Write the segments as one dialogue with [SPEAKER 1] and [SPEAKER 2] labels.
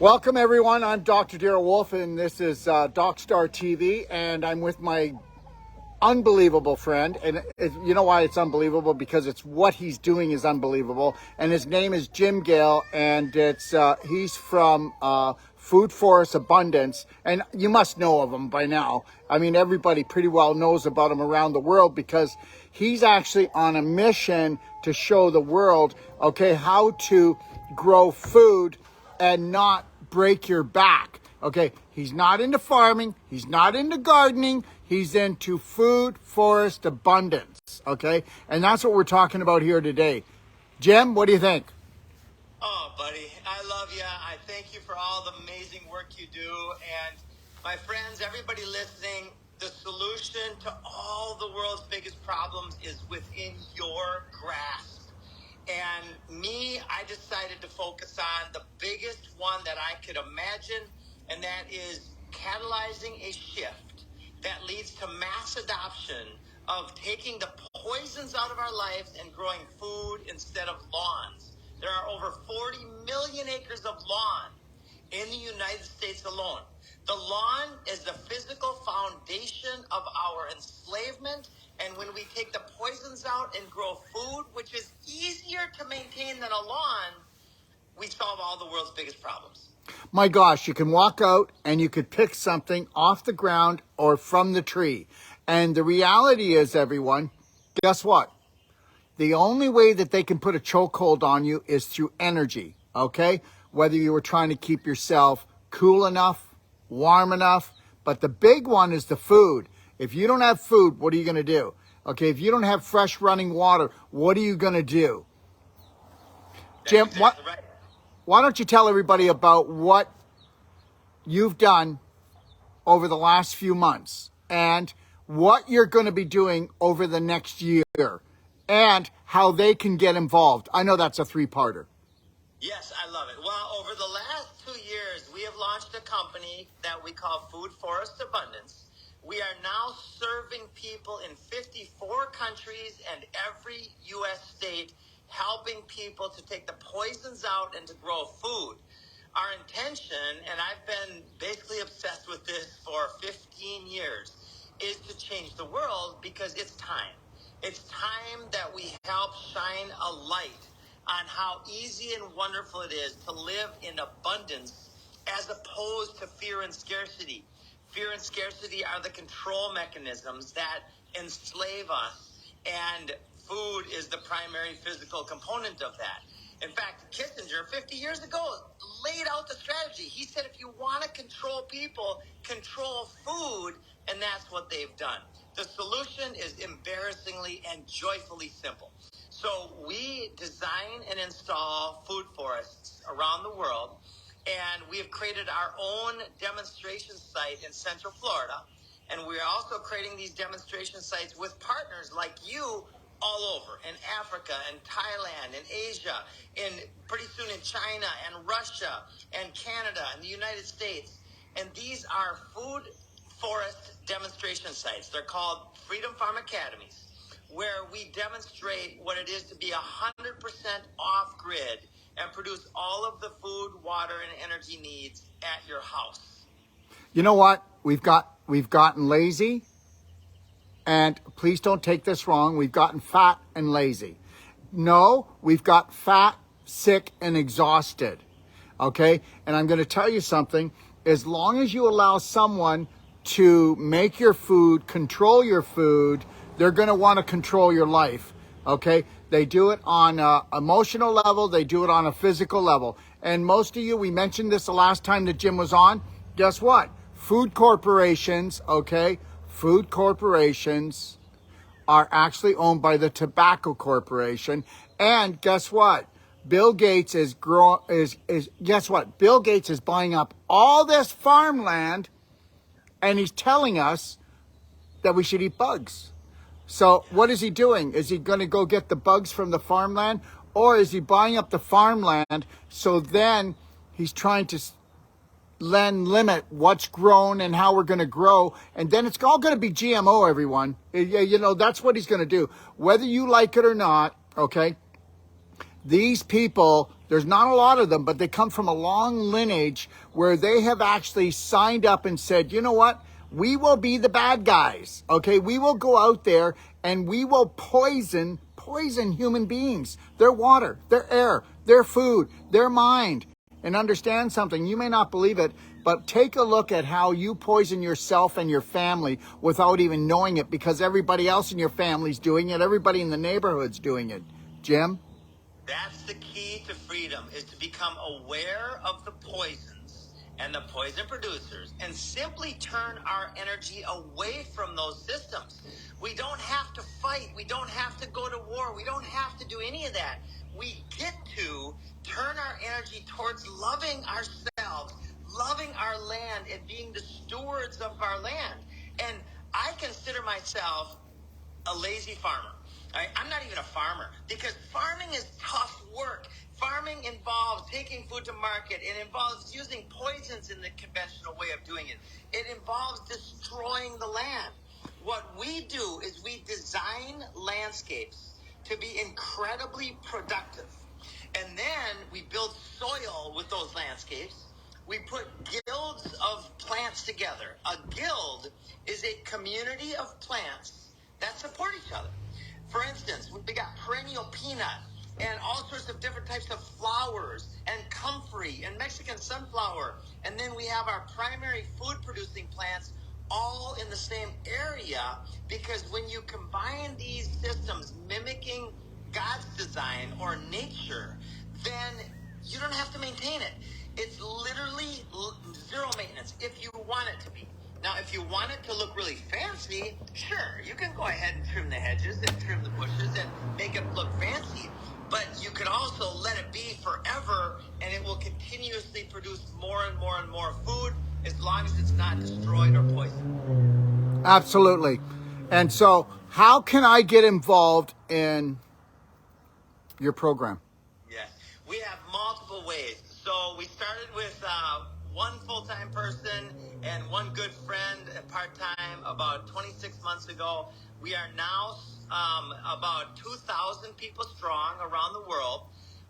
[SPEAKER 1] Welcome everyone, I'm Dr. Darrell Wolf and this is DocStar TV, and I'm with my unbelievable friend, and you know why it's unbelievable? Because it's what he's doing is unbelievable, and his name is Jim Gale, and he's from Food Forest Abundance, and you must know of him by now. I mean, everybody pretty well knows about him around the world because he's actually on a mission to show the world, okay, how to grow food and not break your back. Okay, he's not into farming, he's not into gardening, he's into food forest abundance. Okay, and that's what we're talking about here today. Jim, what do you think?
[SPEAKER 2] Oh, buddy, I love you. I thank you for all the amazing work you do. And my friends, everybody listening, the solution to all the world's biggest problems is within your grasp. And me, I decided to focus on the biggest one that I could imagine, and that is catalyzing a shift that leads to mass adoption of taking the poisons out of our lives and growing food instead of lawns. There are over 40 million acres of lawn in the United States alone. The lawn is the physical foundation of our enslavement. And when we take the poisons out and grow food, which is easier to maintain than a lawn, we solve all the world's biggest problems.
[SPEAKER 1] My gosh, you can walk out and you could pick something off the ground or from the tree. And the reality is, everyone, guess what? The only way that they can put a chokehold on you is through energy, okay? Whether you were trying to keep yourself cool enough, warm enough, but the big one is the food. If you don't have food, what are you going to do? Okay, if you don't have fresh running water, what are you going to do? Jim,
[SPEAKER 2] exactly right.
[SPEAKER 1] Why don't you tell everybody about what you've done over the last few months and what you're going to be doing over the next year and how they can get involved. I know that's a three-parter.
[SPEAKER 2] Yes, I love it. Well, over the last 2 years, we have launched a company that we call Food Forest Abundance. We are now serving people in 54 countries and every U.S. state, helping people to take the poisons out and to grow food. Our intention, and I've been basically obsessed with this for 15 years, is to change the world because it's time. It's time that we help shine a light on how easy and wonderful it is to live in abundance as opposed to fear and scarcity. Fear and scarcity are the control mechanisms that enslave us, and food is the primary physical component of that. In fact, Kissinger, 50 years ago, laid out the strategy. He said, if you want to control people, control food, and that's what they've done. The solution is embarrassingly and joyfully simple. So we design and install food forests around the world, and we have created our own demonstration site in Central Florida. And we're also creating these demonstration sites with partners like you all over in Africa and Thailand and Asia, and pretty soon in China and Russia and Canada and the United States. And these are food forest demonstration sites. They're called Freedom Farm Academies, where we demonstrate what it is to be 100% off-grid and produce all of the food, water, and energy needs at your house.
[SPEAKER 1] You know what? We've gotten lazy, and please don't take this wrong. We've gotten fat and lazy. No, we've got fat, sick, and exhausted. Okay? And I'm going to tell you something. As long as you allow someone to make your food, control your food, they're going to want to control your life. Okay? They do it on an emotional level. They do it on a physical level. And most of you, we mentioned this the last time that Jim was on. Guess what? Food corporations, okay? Food corporations are actually owned by the Tobacco Corporation. And guess what? Bill Gates guess what? Bill Gates is buying up all this farmland, and he's telling us that we should eat bugs. So what is he doing? Is he going to go get the bugs from the farmland, or is he buying up the farmland so then he's trying to limit what's grown and how we're going to grow, and then it's all going to be GMO, everyone. You know, that's what he's going to do, whether you like it or not, okay? These people, There's not a lot of them, but they come from a long lineage where they have actually signed up and said, you know what? We will be the bad guys, okay? We will go out there and we will poison human beings, their water, their air, their food, their mind. And understand something, you may not believe it, but take a look at how you poison yourself and your family without even knowing it, because everybody else in your family's doing it, everybody in the neighborhood's doing it. Jim?
[SPEAKER 2] That's the key to freedom, is to become aware of the poisons and the poison producers and simply turn our energy away from those systems. We don't have to fight. We don't have to go to war. We don't have to do any of that. We get to turn our energy towards loving ourselves, loving our land, and being the stewards of our land. And I consider myself a lazy farmer. I'm not even a farmer, because farming is tough work. Farming involves taking food to market. It involves using poisons in the conventional way of doing it. It involves destroying the land. What we do is we design landscapes to be incredibly productive. And then we build soil with those landscapes. We put guilds of plants together. A guild is a community of plants that support each other. For instance, we got perennial peanut and all sorts of different types of flowers and comfrey and Mexican sunflower. And then we have our primary food producing plants all in the same area, because when you combine these systems mimicking God's design or nature, then you don't have to maintain it. It's literally zero maintenance if you want it to be. Now, if you want it to look really fancy, sure, you can go ahead and trim the hedges and trim the bushes and make it look fancy. But you could also let it be forever, and it will continuously produce more and more and more food as long as it's not destroyed or poisoned.
[SPEAKER 1] Absolutely. And so how can I get involved in your program?
[SPEAKER 2] Yes, we have multiple ways. So we started with one full-time person and one good friend part-time about 26 months ago. We are now about 2,000 people strong around the world.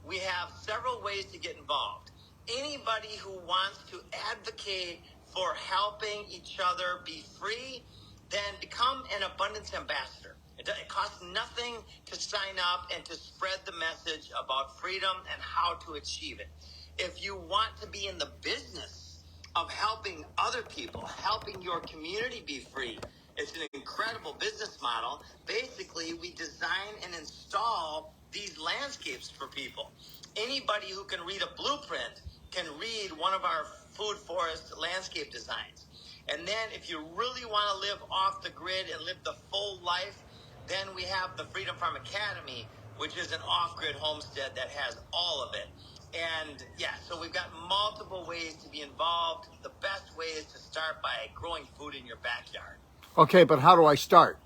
[SPEAKER 2] We have several ways to get involved. Anybody who wants to advocate for helping each other be free, then become an abundance ambassador. It costs nothing to sign up and to spread the message about freedom and how to achieve it. If you want to be in the business of helping other people, helping your community be free, it's an incredible business model. Basically, we design and install these landscapes for people. Anybody who can read a blueprint can read one of our food forest landscape designs. And then if you really want to live off the grid and live the full life, then we have the Freedom Farm Academy, which is an off-grid homestead that has all of it. And yeah, so we've got multiple ways to be involved. The best way is to start by growing food in your backyard.
[SPEAKER 1] Okay, but how do I start?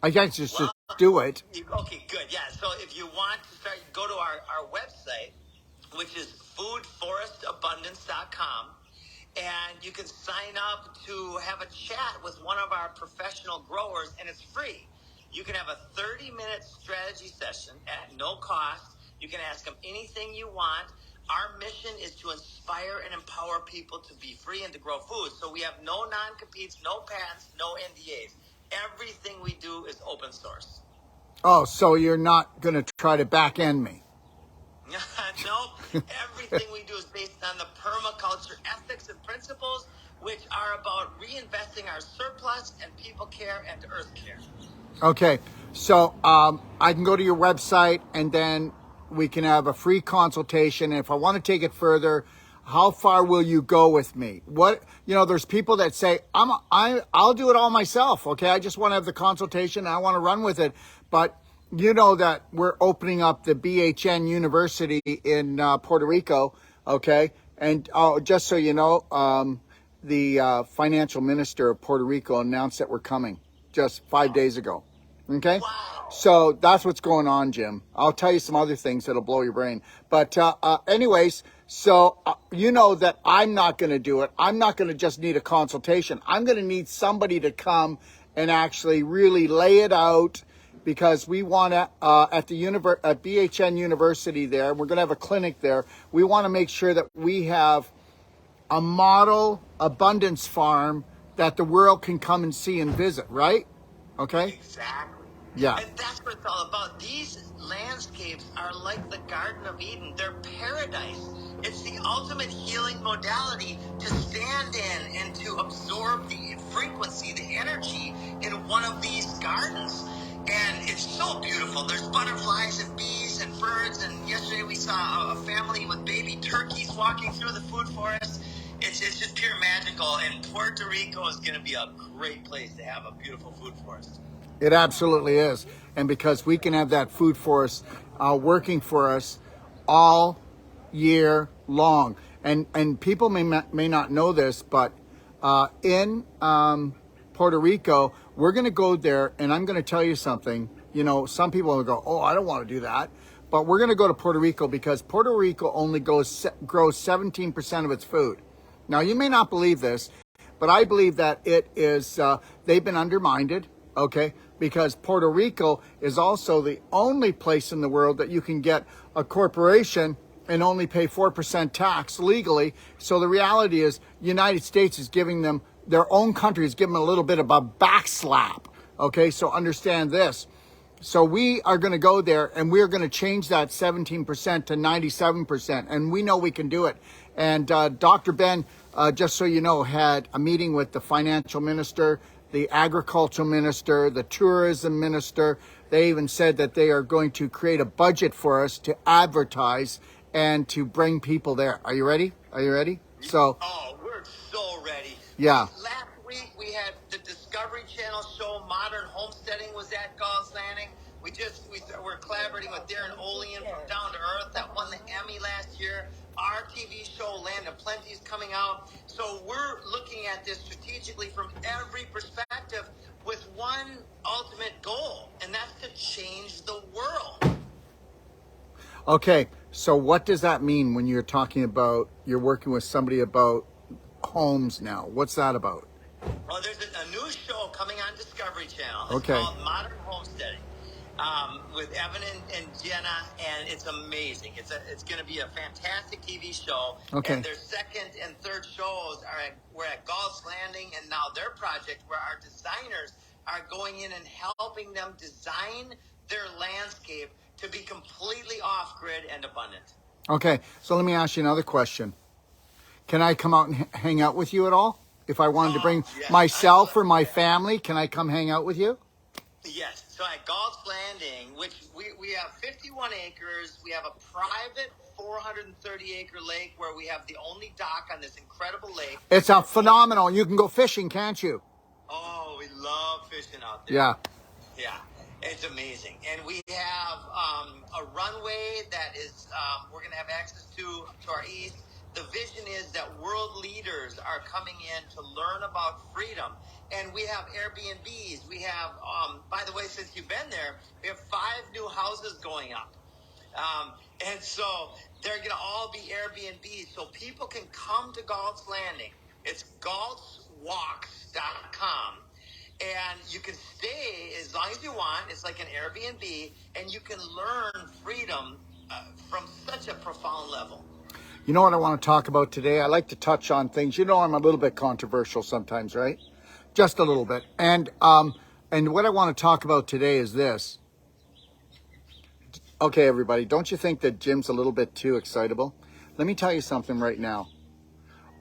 [SPEAKER 1] I can't just do it.
[SPEAKER 2] Okay, good. Yeah, so if you want to start, go to our website, which is foodforestabundance.com, and you can sign up to have a chat with one of our professional growers, and it's free. You can have a 30-minute strategy session at no cost. You can ask them anything you want. Our mission is to inspire and empower people to be free and to grow food. So we have no non-competes, no patents, no NDAs. Everything we do is open source.
[SPEAKER 1] Oh, so you're not going to try to back end me?
[SPEAKER 2] Nope. Everything we do is based on the permaculture ethics and principles, which are about reinvesting our surplus and people care and earth care.
[SPEAKER 1] Okay, so I can go to your website and then we can have a free consultation. And if I want to take it further, how far will you go with me? There's people that say, I'll do it all myself. Okay, I just want to have the consultation. I want to run with it. But you know that we're opening up the BHN University in Puerto Rico. Okay, and just so you know, the financial minister of Puerto Rico announced that we're coming just 5 days ago. Okay.
[SPEAKER 2] Wow.
[SPEAKER 1] So that's what's going on, Jim. I'll tell you some other things that'll blow your brain. But anyways, so you know that I'm not going to do it. I'm not going to just need a consultation. I'm going to need somebody to come and actually really lay it out because we want to, at BHN University there, we're going to have a clinic there. We want to make sure that we have a model abundance farm that the world can come and see and visit, right? Okay?
[SPEAKER 2] Exactly.
[SPEAKER 1] Yeah.
[SPEAKER 2] And that's what it's all about. These landscapes are like the Garden of Eden. They're paradise. It's the ultimate healing modality to stand in and to absorb the frequency, the energy in one of these gardens. And it's so beautiful. There's butterflies and bees and birds. And yesterday we saw a family with baby turkeys walking through the food forest. It's just pure magical. And Puerto Rico is going to be a great place to have a beautiful food forest.
[SPEAKER 1] It absolutely is. And because we can have that food forest working for us all year long. And people may not know this, but in Puerto Rico, we're going to go there, and I'm going to tell you something. You know, some people will go, oh, I don't want to do that. But we're going to go to Puerto Rico because Puerto Rico only grows 17% of its food. Now, you may not believe this, but I believe that it is, they've been undermined, okay? Because Puerto Rico is also the only place in the world that you can get a corporation and only pay 4% tax legally. So the reality is United States is giving them, their own country is giving them a little bit of a backslap. Okay, so understand this. So we are going to go there and we're going to change that 17% to 97%. And we know we can do it. And Dr. Ben, just so you know, had a meeting with the financial minister, the agricultural minister, the tourism minister. They even said that they are going to create a budget for us to advertise and to bring people there. Are you ready? Are you ready? So.
[SPEAKER 2] Oh, we're so ready.
[SPEAKER 1] Yeah.
[SPEAKER 2] Last week we had the Discovery Channel show, Modern Homesteading, was at Gall's Landing. We're collaborating with Darren Olean from Down to Earth that won the Emmy last year. Our TV show, Land of Plenty, is coming out. So we're looking at this strategically from every perspective with one ultimate goal, and that's to change the world.
[SPEAKER 1] Okay, so what does that mean when you're talking about, you're working with somebody about homes now? What's that about?
[SPEAKER 2] Well, there's a new show coming on Discovery Channel. It's
[SPEAKER 1] Okay.
[SPEAKER 2] called Modern Homesteading. With Evan and Jenna, and it's amazing. It's going to be a fantastic TV show.
[SPEAKER 1] Okay.
[SPEAKER 2] And their second and third shows we're at Gall's Landing, and now their project where our designers are going in and helping them design their landscape to be completely off-grid and abundant.
[SPEAKER 1] Okay, so let me ask you another question. Can I come out and hang out with you at all? If I wanted to bring myself or my family, can I come hang out with you?
[SPEAKER 2] Yes. So at Gall's Landing, which we have 51 acres, we have a private 430-acre lake where we have the only dock on this incredible lake.
[SPEAKER 1] It's a phenomenal. You can go fishing, can't you?
[SPEAKER 2] Oh, we love fishing out there.
[SPEAKER 1] Yeah.
[SPEAKER 2] Yeah. It's amazing. And we have a runway that is we're going to have access to our east. The vision is that world leaders are coming in to learn about freedom. And we have Airbnbs. We have, by the way, since you've been there, we have 5 new houses going up. And so they're going to all be Airbnbs. So people can come to Galt's Landing. It's galtswalks.com. And you can stay as long as you want. It's like an Airbnb. And you can learn freedom from such a profound level.
[SPEAKER 1] You know what I want to talk about today? I like to touch on things. You know, I'm a little bit controversial sometimes, right? Just a little bit. And what I want to talk about today is this. Okay, everybody, don't you think that Jim's a little bit too excitable? Let me tell you something right now.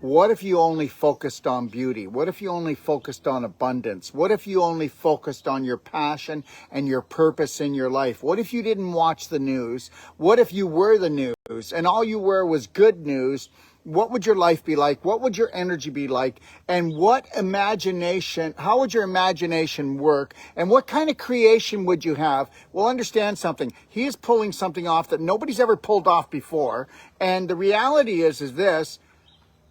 [SPEAKER 1] What if you only focused on beauty? What if you only focused on abundance? What if you only focused on your passion and your purpose in your life? What if you didn't watch the news? What if you were the news and all you were was good news? What would your life be like? What would your energy be like? And how would your imagination work? And what kind of creation would you have? Well, understand something. He is pulling something off that nobody's ever pulled off before. And the reality is this.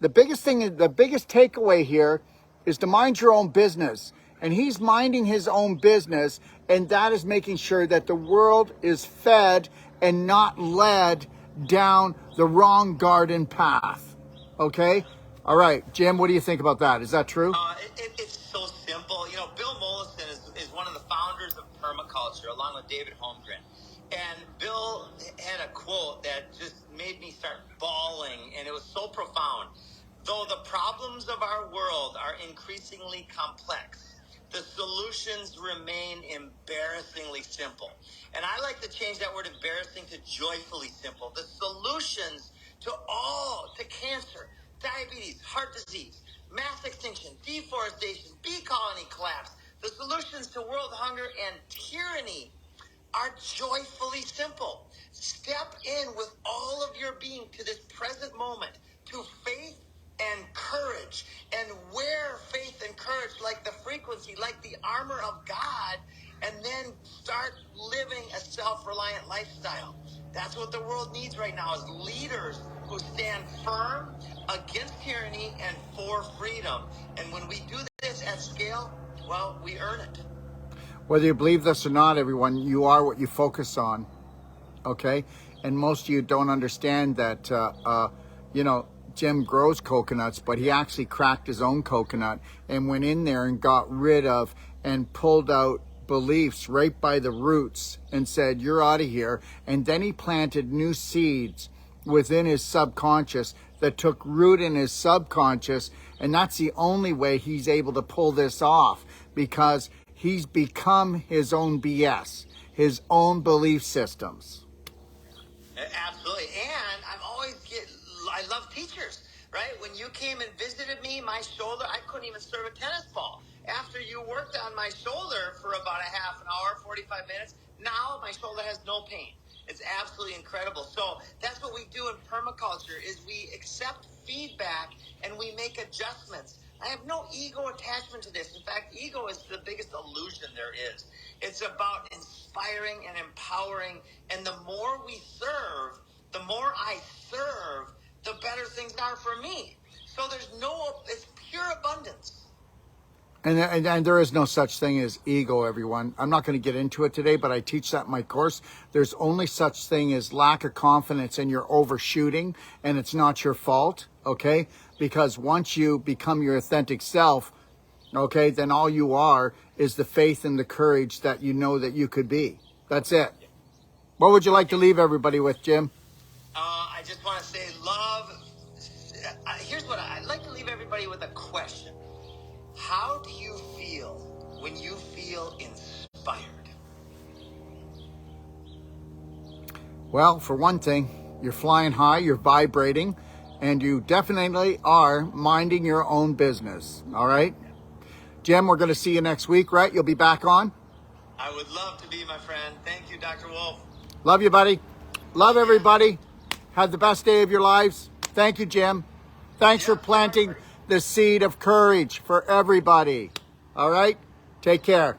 [SPEAKER 1] The biggest takeaway here is to mind your own business. And he's minding his own business, and that is making sure that the world is fed and not led down the wrong garden path. Okay? All right, Jim, what do you think about that? Is that true?
[SPEAKER 2] It's so simple. You know, Bill Mollison is one of the founders of permaculture. Permaculture, along with David Holmgren. And Bill had a quote that just made me start bawling, and it was so profound. Though the problems of our world are increasingly complex, the solutions remain embarrassingly simple. And I like to change that word embarrassing to joyfully simple. The solutions to cancer, diabetes, heart disease, mass extinction, deforestation, bee colony collapse, the solutions to world hunger and tyranny are joyfully simple. Step in with all of your being to this present moment, to faith and courage, and wear faith and courage like the frequency, like the armor of God, and then start living a self-reliant lifestyle. That's what the world needs right now, is leaders who stand firm against tyranny and for freedom. And when we do this at scale, well, we earn it.
[SPEAKER 1] Whether you believe this or not, everyone, you are what you focus on, okay? And most of you don't understand that, Jim grows coconuts, but he actually cracked his own coconut and went in there and got rid of and pulled out beliefs right by the roots and said, you're out of here. And then he planted new seeds within his subconscious that took root in his subconscious. And that's the only way he's able to pull this off, because he's become his own BS, his own belief systems.
[SPEAKER 2] Absolutely. And I love teachers, right? When you came and visited me, my shoulder, I couldn't even serve a tennis ball. After you worked on my shoulder for about a half an hour, 45 minutes, now my shoulder has no pain. It's absolutely incredible. So that's what we do in permaculture, is we accept feedback and we make adjustments. I have no ego attachment to this. In fact, ego is the biggest illusion there is. It's about inspiring and empowering. And the more we serve, the more I serve, the better things are for me. So it's pure abundance.
[SPEAKER 1] And there is no such thing as ego, everyone. I'm not going to get into it today, but I teach that in my course. There's only such thing as lack of confidence, and you're overshooting, and it's not your fault, okay? Because once you become your authentic self, okay, then all you are is the faith and the courage that you know that you could be. That's it. What would you like to leave everybody with, Jim?
[SPEAKER 2] I just want to say love. Here's what I'd like to leave everybody with a question. How do you feel when you feel inspired?
[SPEAKER 1] Well, for one thing, you're flying high, you're vibrating, and you definitely are minding your own business. All right? Jim, we're going to see you next week, right? You'll be back on?
[SPEAKER 2] I would love to be, my friend. Thank you, Dr. Wolf.
[SPEAKER 1] Love you, buddy. Love everybody. Have the best day of your lives. Thank you, Jim. Thanks for planting the seed of courage for everybody. All right? Take care.